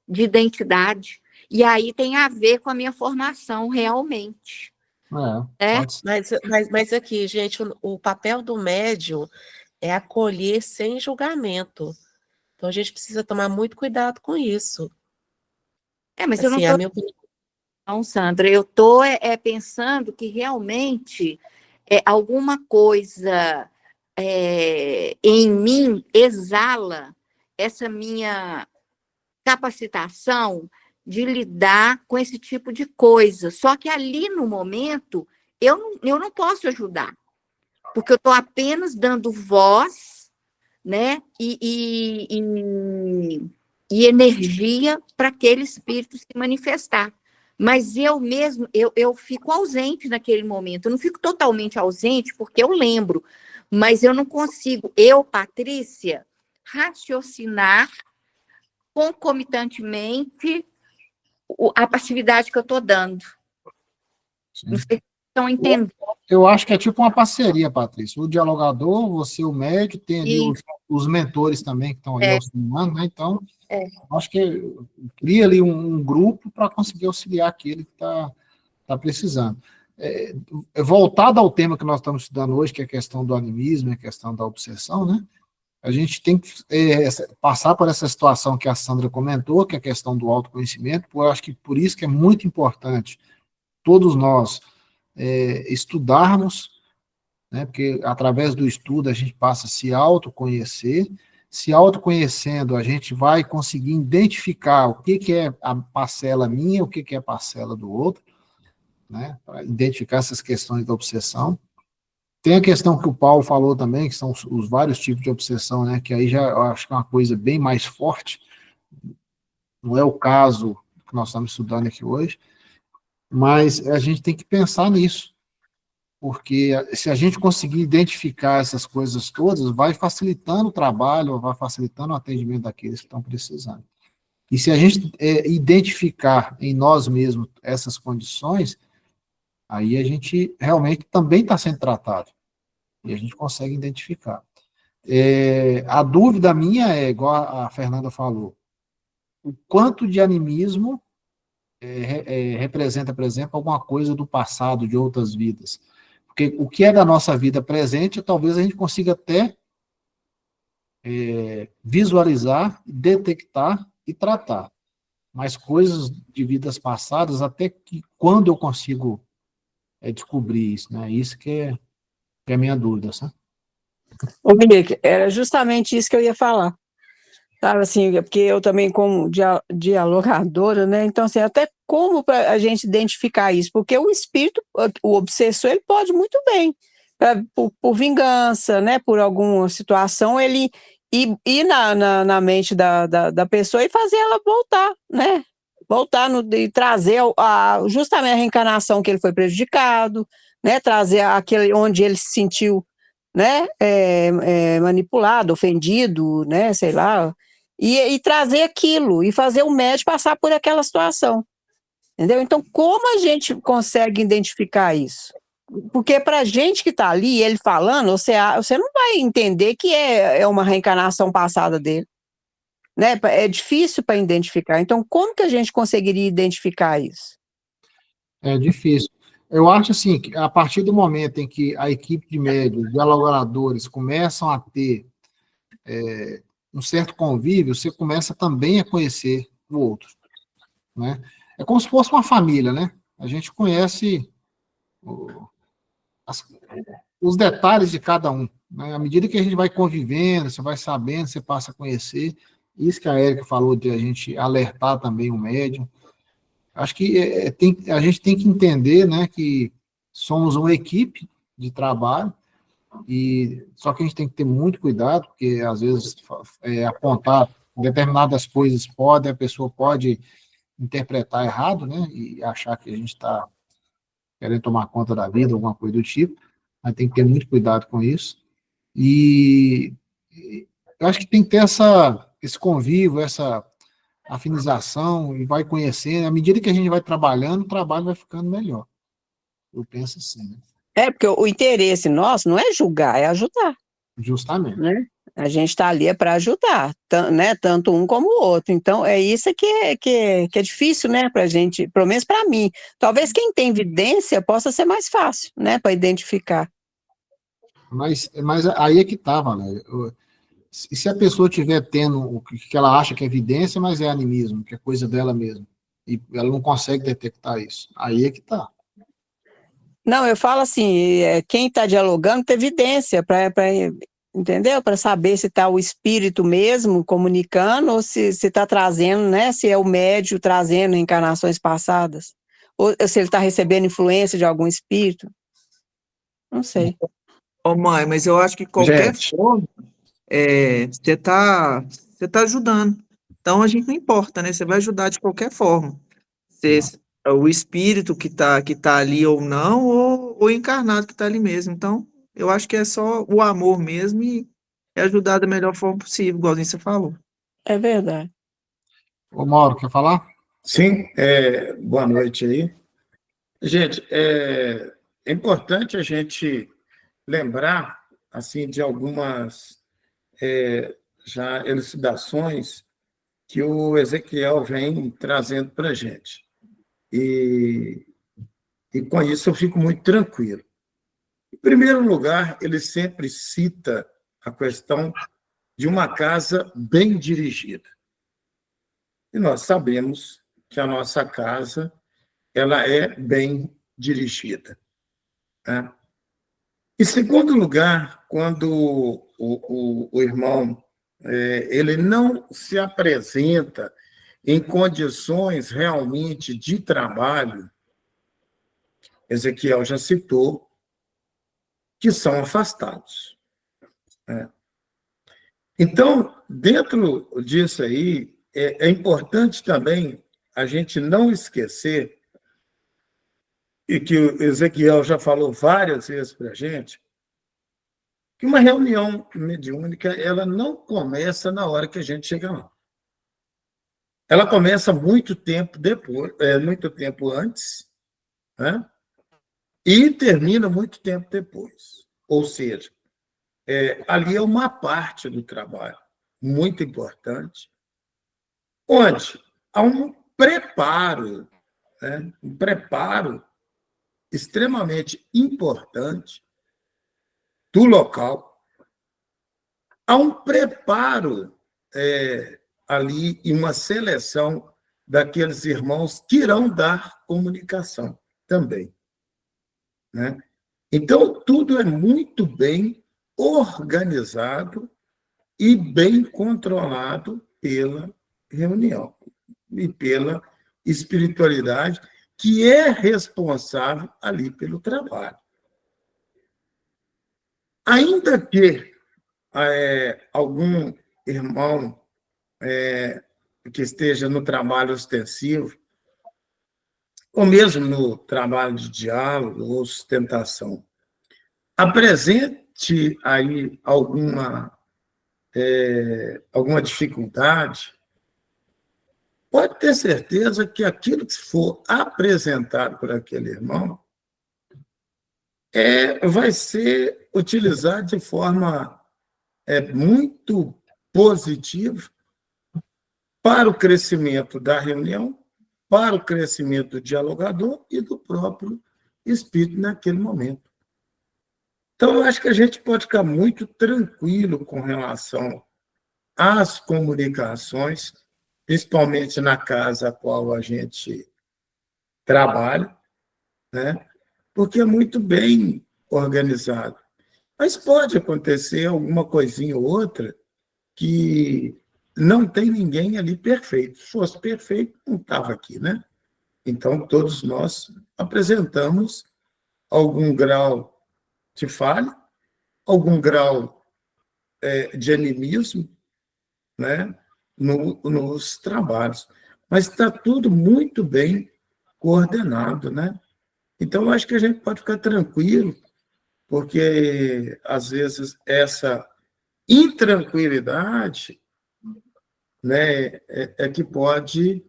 de identidade. E aí tem a ver com a minha formação realmente. Pode ser. Mas aqui, gente, o papel do médium é acolher sem julgamento. Então a gente precisa tomar muito cuidado com isso. Mas assim, eu não a estou... minha opinião. Não, Sandra, eu estou pensando que realmente alguma coisa em mim exala essa minha capacitação de lidar com esse tipo de coisa. Só que ali no momento eu não posso ajudar, porque eu estou apenas dando voz, né, e energia para aquele espírito se manifestar. Mas eu mesmo, eu fico ausente naquele momento. Eu não fico totalmente ausente, porque eu lembro, mas eu não consigo, Patrícia, raciocinar concomitantemente a passividade que eu estou dando. Sim. Não sei se estão entendendo. Eu acho que é tipo uma parceria, Patrícia. O dialogador, você, o médico, tem ali os mentores também que estão ali auxiliando, né? Então, acho que cria ali um grupo para conseguir auxiliar aquele que está precisando. Voltado ao tema que nós estamos estudando hoje, que é a questão do animismo, a questão da obsessão, né? a gente tem que passar por essa situação que a Sandra comentou, que é a questão do autoconhecimento. Eu acho que por isso que é muito importante todos nós estudarmos, né, porque através do estudo a gente passa a se autoconhecer. Se autoconhecendo, a gente vai conseguir identificar o que é a parcela minha, o que é a parcela do outro, né, para identificar essas questões da obsessão. Tem a questão que o Paulo falou também, que são os vários tipos de obsessão, né, que aí já eu acho que é uma coisa bem mais forte, não é o caso que nós estamos estudando aqui hoje, mas a gente tem que pensar nisso, porque se a gente conseguir identificar essas coisas todas, vai facilitando o trabalho, vai facilitando o atendimento daqueles que estão precisando. E se a gente identificar em nós mesmos essas condições, aí a gente realmente também está sendo tratado, e a gente consegue identificar. A dúvida minha é, igual a Fernanda falou, o quanto de animismo representa, por exemplo, alguma coisa do passado, de outras vidas. Porque o que é da nossa vida presente, talvez a gente consiga até visualizar, detectar e tratar. Mas coisas de vidas passadas, até que quando eu consigo descobrir isso, né? Isso que é a minha dúvida, sabe? Ô, Monique, era justamente isso que eu ia falar. Sabe, assim, porque eu também, como dialogadora, né? Então, assim, até como para a gente identificar isso? Porque o espírito, o obsessor, ele pode muito bem, por vingança, né? Por alguma situação, ele ir na mente da pessoa e fazer ela voltar, né? Voltar e trazer justamente a reencarnação que ele foi prejudicado, né? Trazer aquele onde ele se sentiu, né? Manipulado, ofendido, né? Sei lá. E trazer aquilo, e fazer o médico passar por aquela situação, entendeu? Então, como a gente consegue identificar isso? Porque para a gente que está ali, ele falando, você não vai entender que é uma reencarnação passada dele, né? É difícil para identificar. Então, como que a gente conseguiria identificar isso? É difícil. Eu acho assim, que a partir do momento em que a equipe de médios, dialogadores, começam a ter um certo convívio, você começa também a conhecer o outro, né? É como se fosse uma família, né? A gente conhece os detalhes de cada um, né? À medida que a gente vai convivendo, você vai sabendo, você passa a conhecer. Isso que a Érica falou de a gente alertar também o médium. Acho que a gente tem que entender, né, que somos uma equipe de trabalho, só que a gente tem que ter muito cuidado, porque às vezes apontar determinadas coisas a pessoa pode interpretar errado, né, e achar que a gente está querendo tomar conta da vida, alguma coisa do tipo, mas tem que ter muito cuidado com isso. E eu acho que tem que ter esse convívio, essa afinização, e vai conhecendo, à medida que a gente vai trabalhando, o trabalho vai ficando melhor. Eu penso assim, né? Porque o interesse nosso não é julgar, é ajudar. Justamente. Né? A gente está ali para ajudar, né? Tanto um como o outro. Então, é isso que é difícil, né? Para a gente, pelo menos para mim. Talvez quem tem evidência possa ser mais fácil, né? Para identificar. Mas aí é que tá, Valéria. E se a pessoa estiver tendo o que ela acha que é evidência, mas é animismo, que é coisa dela mesma, e ela não consegue detectar isso, aí é que tá. Não, eu falo assim, quem está dialogando tem evidência, entendeu? Para saber se está o espírito mesmo comunicando, ou se está trazendo, né? Se é o médium trazendo encarnações passadas, ou se ele está recebendo influência de algum espírito. Não sei. Ô, mãe, mas eu acho que qualquer forma, você está ajudando. Então, a gente não importa, né? Você vai ajudar de qualquer forma. O espírito que tá ali ou não, ou o encarnado que está ali mesmo. Então, eu acho que é só o amor mesmo e ajudar da melhor forma possível, igualzinho você falou. É verdade. Ô, Mauro, quer falar? Sim, boa noite aí. Gente, é importante a gente lembrar, assim, de algumas já elucidações que o Ezequiel vem trazendo para a gente. E com isso eu fico muito tranquilo. Em primeiro lugar, ele sempre cita a questão de uma casa bem dirigida. E nós sabemos que a nossa casa ela é bem dirigida, né? Em segundo lugar, quando o irmão ele não se apresenta em condições realmente de trabalho, Ezequiel já citou, que são afastados, né? Então, dentro disso aí, é importante também a gente não esquecer, e que o Ezequiel já falou várias vezes para a gente, que uma reunião mediúnica ela não começa na hora que a gente chega lá. Ela começa muito tempo depois, muito tempo antes, né? E termina muito tempo depois. Ou seja, ali é uma parte do trabalho muito importante, onde há um preparo, né? Um preparo extremamente importante do local. Há um preparo ali e uma seleção daqueles irmãos que irão dar comunicação também, né? Então, tudo é muito bem organizado e bem controlado pela reunião e pela espiritualidade que é responsável ali pelo trabalho. Ainda que algum irmão que esteja no trabalho ostensivo, ou mesmo no trabalho de diálogo ou sustentação, apresente aí alguma dificuldade, pode ter certeza que aquilo que for apresentado por aquele irmão vai ser utilizado de forma muito positiva para o crescimento da reunião, para o crescimento do dialogador e do próprio espírito naquele momento. Então, eu acho que a gente pode ficar muito tranquilo com relação às comunicações, principalmente na casa a qual a gente trabalha, né? Porque é muito bem organizado. Mas pode acontecer alguma coisinha ou outra que não tem ninguém ali perfeito. Se fosse perfeito, não estava aqui, né? Então, todos nós apresentamos algum grau de falha, algum grau de animismo, né? Nos trabalhos. Mas está tudo muito bem coordenado, né? Então, eu acho que a gente pode ficar tranquilo, porque, às vezes, essa intranquilidade, né, é que pode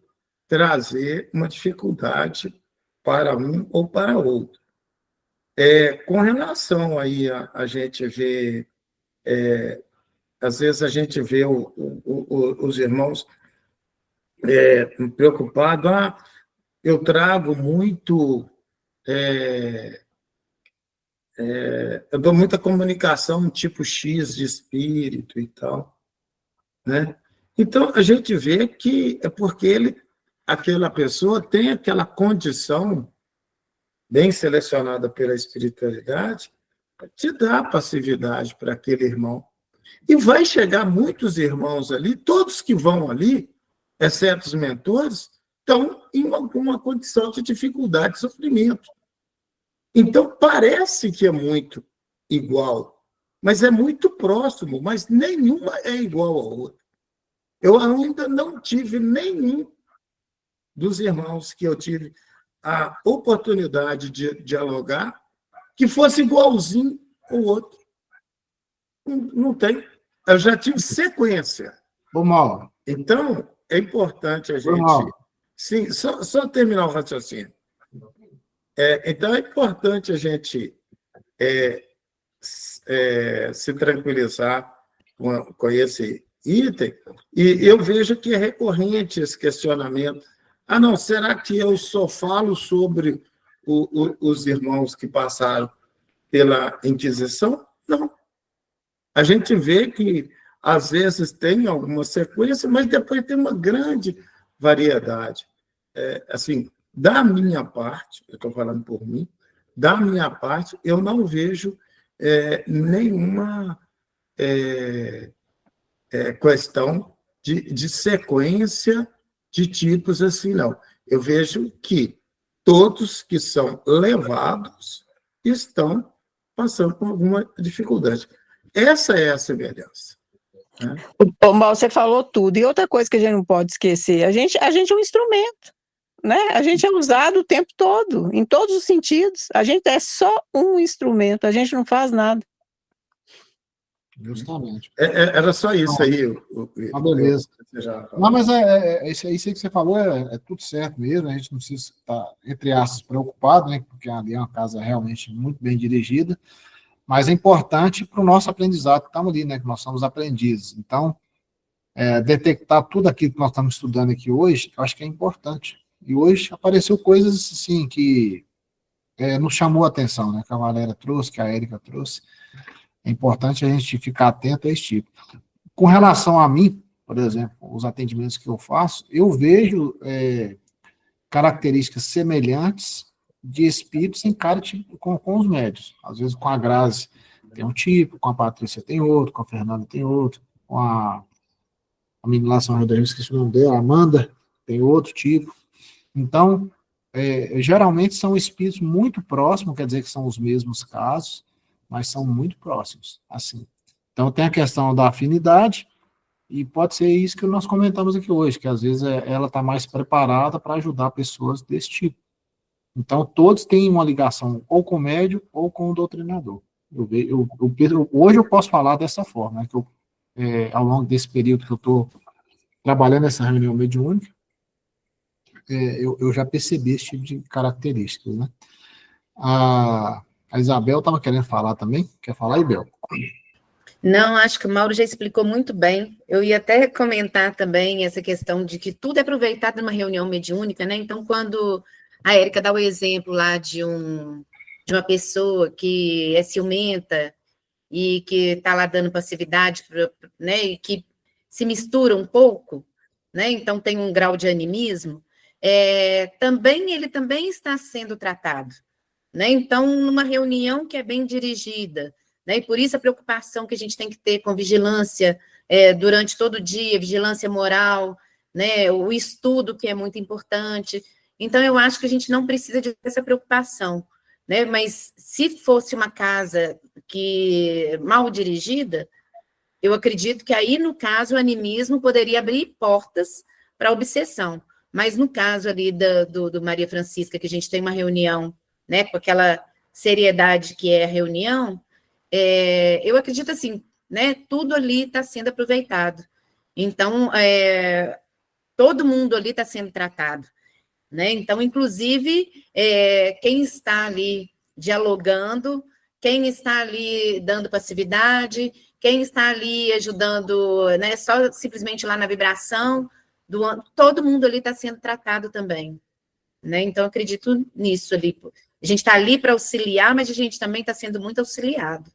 trazer uma dificuldade para um ou para outro. Com relação aí a gente ver, às vezes a gente vê os irmãos preocupados, eu trago muito, eu dou muita comunicação tipo X de espírito e tal, né? Então, a gente vê que é porque aquela pessoa tem aquela condição bem selecionada pela espiritualidade de dar passividade para aquele irmão. E vai chegar muitos irmãos ali, todos que vão ali, exceto os mentores, estão em alguma condição de dificuldade, de sofrimento. Então, parece que é muito igual, mas é muito próximo, mas nenhuma é igual à outra. Eu ainda não tive nenhum dos irmãos que eu tive a oportunidade de dialogar que fosse igualzinho ao outro. Não tem. Eu já tive sequência. Ô, Mauro. Então, é importante a gente... Sim, só terminar o raciocínio. Então, é importante a gente se tranquilizar com esse item, e eu vejo que é recorrente esse questionamento. Não, será que eu só falo sobre os irmãos que passaram pela Inquisição? Não. A gente vê que às vezes tem alguma sequência, mas depois tem uma grande variedade. Assim, da minha parte, eu estou falando por mim, da minha parte, eu não vejo nenhuma questão de sequência de tipos assim, não. Eu vejo que todos que são levados estão passando por alguma dificuldade. Essa é a semelhança. Né? Ô, Mal, você falou tudo. E outra coisa que a gente não pode esquecer, a gente é um instrumento, né? A gente é usado o tempo todo, em todos os sentidos. A gente é só um instrumento, a gente não faz nada. Justamente. Era só isso aí. Beleza. Não, mas isso aí que você falou é tudo certo mesmo, a gente não precisa estar, entre aspas, preocupado, né, porque ali é uma casa realmente muito bem dirigida, mas é importante para o nosso aprendizado, estamos ali, né, que nós somos aprendizes. Então, detectar tudo aquilo que nós estamos estudando aqui hoje, eu acho que é importante. E hoje apareceu coisas, assim, que nos chamou a atenção, né, que a Valéria trouxe, que a Érica trouxe. É importante a gente ficar atento a esse tipo. Com relação a mim, por exemplo, os atendimentos que eu faço, eu vejo características semelhantes de espíritos em cada tipo, com os médios. Às vezes com a Grazi tem um tipo, com a Patrícia tem outro, com a Fernanda tem outro, com a menina lá São Rodrigo, esqueci o nome dela, a Amanda, tem outro tipo. Então, geralmente são espíritos muito próximos, quer dizer que são os mesmos casos, mas são muito próximos, assim. Então, tem a questão da afinidade, e pode ser isso que nós comentamos aqui hoje, que às vezes ela está mais preparada para ajudar pessoas desse tipo. Então, todos têm uma ligação ou com o médium ou com o doutrinador. Hoje eu posso falar dessa forma, né, que ao longo desse período que eu estou trabalhando nessa reunião mediúnica, eu já percebi esse tipo de características, né. A Isabel estava querendo falar também. Quer falar, Isabel? Não, acho que o Mauro já explicou muito bem. Eu ia até comentar também essa questão de que tudo é aproveitado numa reunião mediúnica, né? Então, quando a Érica dá o exemplo lá de uma pessoa que é ciumenta e que está lá dando passividade, né? E que se mistura um pouco, né? Então, tem um grau de animismo, ele também está sendo tratado. Né? Então, numa reunião que é bem dirigida, né? E por isso a preocupação que a gente tem que ter com vigilância durante todo o dia, vigilância moral, né? O estudo que é muito importante. Então, eu acho que a gente não precisa de essa preocupação, né? Mas se fosse uma casa mal dirigida, eu acredito que aí, no caso, o animismo poderia abrir portas para a obsessão. Mas no caso ali do Maria Francisca, que a gente tem uma reunião, né, com aquela seriedade que é a reunião, eu acredito assim, né, tudo ali está sendo aproveitado. Então, todo mundo ali está sendo tratado, né? Então, inclusive, quem está ali dialogando, quem está ali dando passividade, quem está ali ajudando, né, só simplesmente lá na vibração, todo mundo ali está sendo tratado também. Né? Então, eu acredito nisso ali. A gente está ali para auxiliar, mas a gente também está sendo muito auxiliado.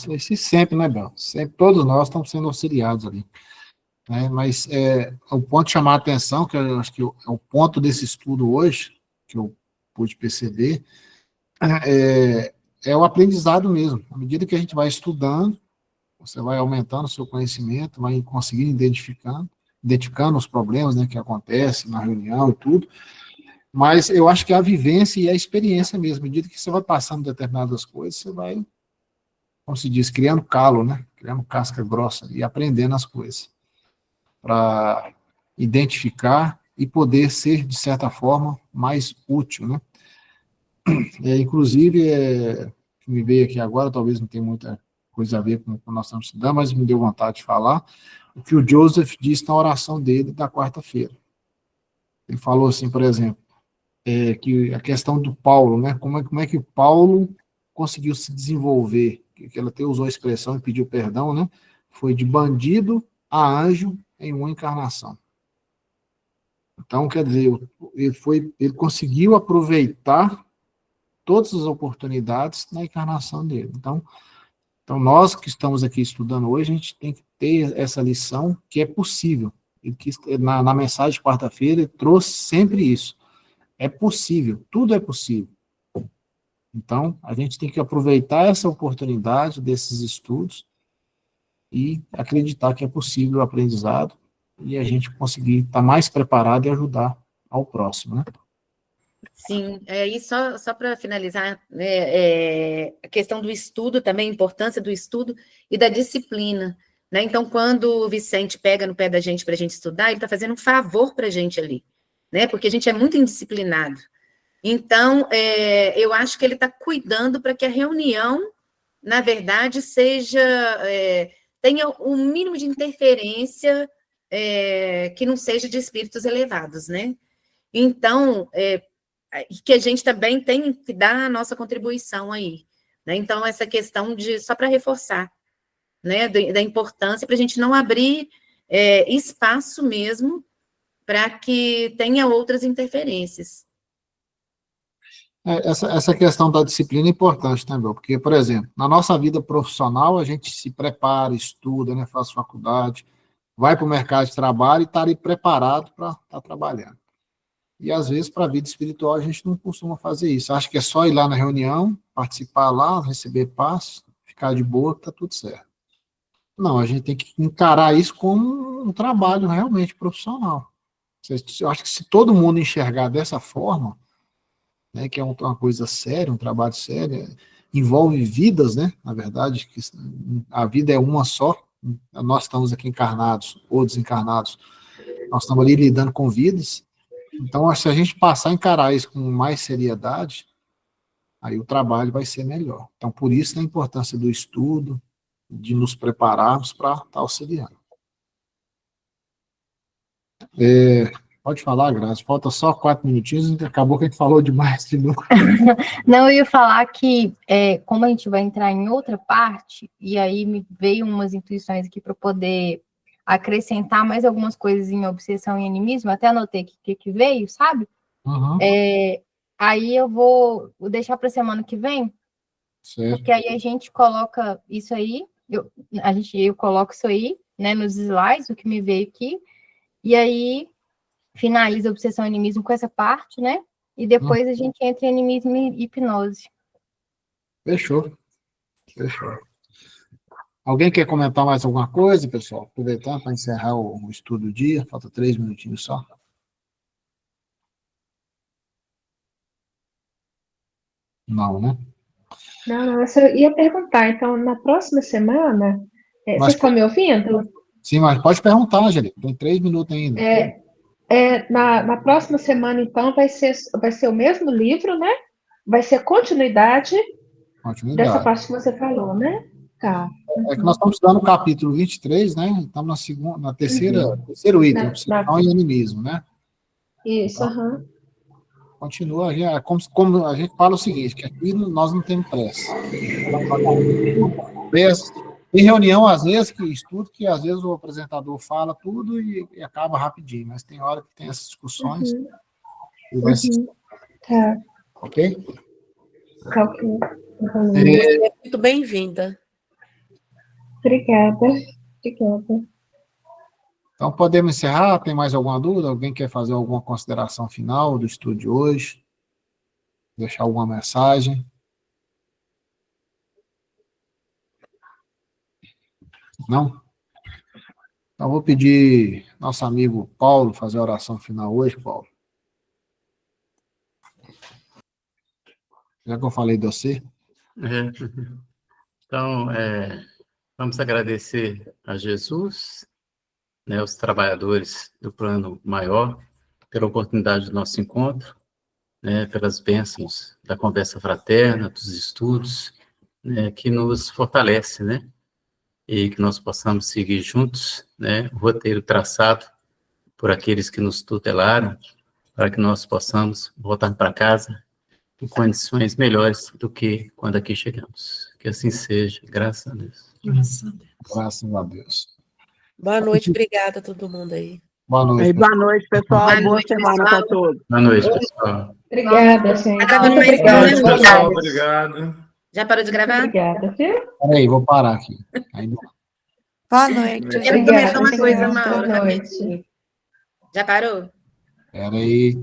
Isso sempre, né, Bel? Sempre, todos nós estamos sendo auxiliados ali. Né? Mas o ponto de chamar a atenção, que eu acho que é o ponto desse estudo hoje, que eu pude perceber, é o aprendizado mesmo. À medida que a gente vai estudando, você vai aumentando o seu conhecimento, vai conseguindo identificando os problemas, né, que acontecem na reunião e tudo, mas eu acho que a vivência e a experiência mesmo, à medida que você vai passando determinadas coisas, você vai, como se diz, criando calo, né, criando casca grossa e aprendendo as coisas, para identificar e poder ser, de certa forma, mais útil, né. Inclusive, que me veio aqui agora, talvez não tenha muita coisa a ver com o que nós estamos estudando, mas me deu vontade de falar, o que o Joseph disse na oração dele da quarta-feira. Ele falou assim, por exemplo, que a questão do Paulo, né, como é que o Paulo conseguiu se desenvolver, que ele até usou a expressão e pediu perdão, né, foi de bandido a anjo em uma encarnação. Então, quer dizer, ele conseguiu aproveitar todas as oportunidades na encarnação dele. Então, Então, nós que estamos aqui estudando hoje, a gente tem que ter essa lição que é possível. E que na mensagem de quarta-feira ele trouxe sempre isso. É possível, tudo é possível. Então, a gente tem que aproveitar essa oportunidade desses estudos e acreditar que é possível o aprendizado e a gente conseguir estar mais preparado e ajudar ao próximo, né? Sim, e só para finalizar, a questão do estudo também, a importância do estudo e da disciplina, né? Então, quando o Vicente pega no pé da gente para a gente estudar, ele está fazendo um favor para a gente ali, né? Porque a gente é muito indisciplinado. Então, eu acho que ele está cuidando para que a reunião, na verdade, tenha um mínimo de interferência que não seja de espíritos elevados, né? Então, que a gente também tem que dar a nossa contribuição aí, né? Então, essa questão só para reforçar, né, da importância, para a gente não abrir espaço mesmo para que tenha outras interferências. Essa questão da disciplina é importante também, porque, por exemplo, na nossa vida profissional, a gente se prepara, estuda, né, faz faculdade, vai para o mercado de trabalho e está ali preparado para estar trabalhando. E, às vezes, para a vida espiritual, a gente não costuma fazer isso. Acha que é só ir lá na reunião, participar lá, receber passos, ficar de boa, que está tudo certo. Não, a gente tem que encarar isso como um trabalho realmente profissional. Eu acho que se todo mundo enxergar dessa forma, né, que é uma coisa séria, um trabalho sério, envolve vidas, né, na verdade, que a vida é uma só, nós estamos aqui encarnados ou desencarnados, nós estamos ali lidando com vidas, então se a gente passar a encarar isso com mais seriedade, aí o trabalho vai ser melhor. Então, por isso a importância do estudo, de nos prepararmos para estar auxiliando. Pode falar, Graça, falta só 4 minutinhos, acabou que a gente falou demais de novo. Não, eu ia falar que, como a gente vai entrar em outra parte, e aí me veio umas intuições aqui para poder acrescentar mais algumas coisas em obsessão e animismo, até anotei aqui que veio, sabe? Uhum. Aí eu vou deixar para a semana que vem, Certo. porque aí a gente coloca isso aí, eu coloco isso aí, né, nos slides, o que me veio aqui, e aí finaliza obsessão e animismo com essa parte, né? E depois a gente entra em animismo e hipnose. Fechou. Alguém quer comentar mais alguma coisa, pessoal? Aproveitar para encerrar o estudo do dia, falta 3 minutinhos só. Não, né? Não, eu só ia perguntar, então, na próxima semana, vocês estão me ouvindo? Sim, mas pode perguntar, Angelica, tem 3 minutos ainda. Na próxima semana, então, vai ser o mesmo livro, né? Vai ser continuidade dessa parte que você falou, né? Tá. É que nós estamos estudando o capítulo 23, né? Estamos na terceiro item, obsessão e animismo, né? Isso, então, continua, como a gente fala o seguinte, que aqui nós não temos pressa. Tem reunião, às vezes, que estudo, que às vezes o apresentador fala tudo e acaba rapidinho, mas tem hora que tem essas discussões. Tá. Ok? Tá ok. É muito bem-vinda. Obrigada. Então, podemos encerrar? Tem mais alguma dúvida? Alguém quer fazer alguma consideração final do estudo de hoje? Deixar alguma mensagem? Não? Então, vou pedir nosso amigo Paulo fazer a oração final hoje, Paulo. Já que eu falei de você. Então, vamos agradecer a Jesus, né, os trabalhadores do plano maior, pela oportunidade do nosso encontro, né, pelas bênçãos da conversa fraterna, dos estudos, né, que nos fortalece, né, e que nós possamos seguir juntos, né, o roteiro traçado por aqueles que nos tutelaram, para que nós possamos voltar para casa em condições melhores do que quando aqui chegamos. Que assim seja, graças a Deus. Graças a Deus. Boa noite, obrigada a todo mundo aí. Boa noite. Boa noite, pessoal. Boa semana para todos. Boa noite, pessoal. Obrigada, gente. Muito obrigada. Pessoal, obrigado. Já parou de gravar? Obrigada, viu? Peraí, vou parar aqui. Ainda. Boa noite. Eu quero comentar uma coisa, Obrigada, Mauro, boa noite. rapidinho. Já parou? Peraí.